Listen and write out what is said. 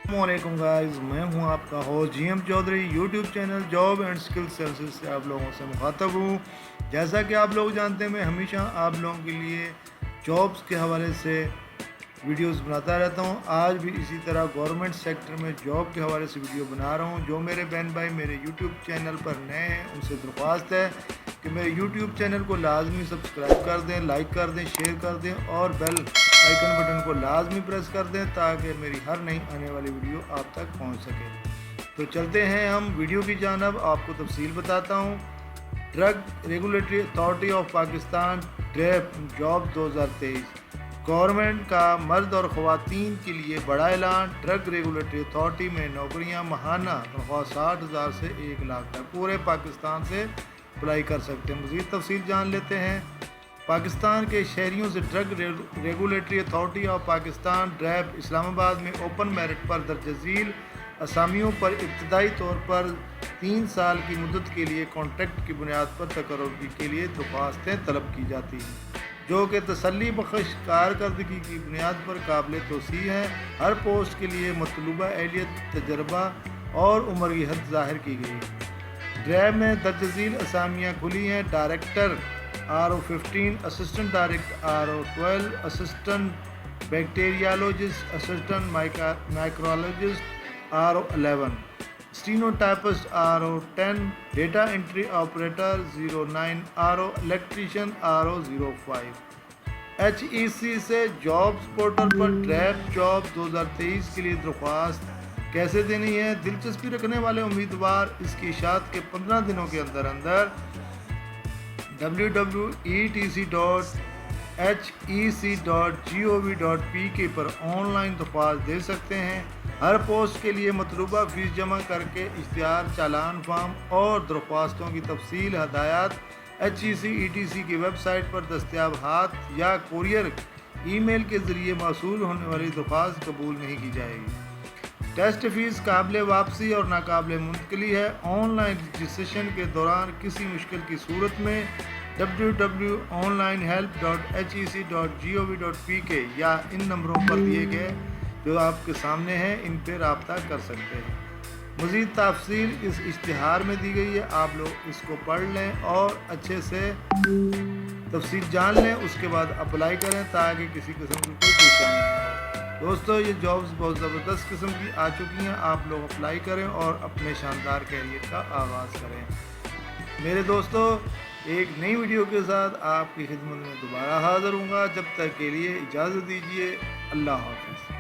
वालेकुम गाइस, मैं हूं आपका host GM Chaudhary. YouTube channel job and skill services से आप लोगों से मुखातब हूं। जैसा कि आप लोग जानते हैं, मैं हमेशा आप लोगों के लिए जॉब्स के हवाले से वीडियोस बनाता रहता हूं। आज भी इसी तरह गवर्नमेंट सेक्टर में जॉब के हवाले से वीडियो बना रहा हूं। जो मेरे बहन भाई मेरे यूट्यूब चैनल पर नए हैं, उनसे दरख्वास्त है कि मेरे यूट्यूब चैनल को लाजमी सब्सक्राइब कर दें, लाइक कर दें, शेयर कर दें और बेल आइकन बटन को लाजमी प्रेस कर दें ताकि मेरी हर नई आने वाली वीडियो आप तक पहुंच सके। तो चलते हैं हम वीडियो की जानब। आपको तफसील बताता हूं। Drug regulatory authority of Pakistan DRAP job 2023, government का मर्द और ख़वातीन के लिए बड़ा ऐलान। ड्रग रेगुलेटरी अथॉरिटी में नौकरियां महाना तनख्वाह 60,000 से 1 लाख तक पूरे पाकिस्तान से अप्लाई कर सकते हैं। मज़ीद तफसील जान लेते हैं। पाकिस्तान के शहरियों से drug regulatory authority of Pakistan drab Islamabad में ओपन मेरिट पर दर्ज झील असामियों पर इब्तदाई तौर पर 3 साल की मुद्दत के लिए कॉन्ट्रैक्ट की बुनियाद पर तकर्री के लिए दरख्वास्तें तलब की जाती हैं, जो कि तसल्ली बख्श कारकर्दगी की बुनियाद पर काबिल तोसी हैं। हर पोस्ट के लिए मतलूबा एहलियत, तजर्बा और उम्र की हद ज़ाहिर की गई है। ड्रैब में दर्ज झील असामियाँ खुली हैं। Director RO15, assistant director RO12, assistant bacteriologist, assistant micrologist RO11, stenotypist RO10, data entry operator 09 RO, electrician RO05। HEC से जॉब्स पोर्टल पर ड्रैप जॉब 2023 के लिए दरख्वास्त कैसे देनी है। दिलचस्पी रखने वाले उम्मीदवार इसकी इशात के 15 दिनों के अंदर अंदर www.etc.gov.pk पर ऑनलाइन दरख्वास्त दे सकते हैं। हर पोस्ट के लिए मतलूबा फ़ीस जमा करके इश्तिहार, चालान फार्म और दरख्वास्तों की तफसील हदायत HEC की वेबसाइट पर दस्तयाब हाथ या कुरियर ईमेल के ज़रिए मौसूल होने वाली दरख्वास्त कबूल नहीं की जाएगी। टेस्ट फ़ीस काबिल वापसी और नाकाबिल मुंतकली है। ऑनलाइन रजिस्ट्रेशन के दौरान किसी मुश्किल की सूरत में www.onlinehelp.hec.gov.pk या इन नंबरों पर दिए गए जो आपके सामने हैं, इन पर रब्ता कर सकते हैं। मज़ीद तफसील इस इश्तिहार में दी गई है, आप लोग इसको पढ़ लें और अच्छे से तफसील जान लें, उसके बाद अप्लाई करें ताकि किसी किस्म की कोई परेशानी नहीं हो। दोस्तों, ये जॉब्स बहुत ज़बरदस्त किस्म की आ चुकी हैं। आप लोग अप्लाई करें और अपने शानदार कैरियर का आगाज़ करें। मेरे दोस्तों, एक नई वीडियो के साथ आपकी खिदमत में दोबारा हाज़िर हूँगा। जब तक के लिए इजाज़त दीजिए। अल्लाह हाफ़िज़।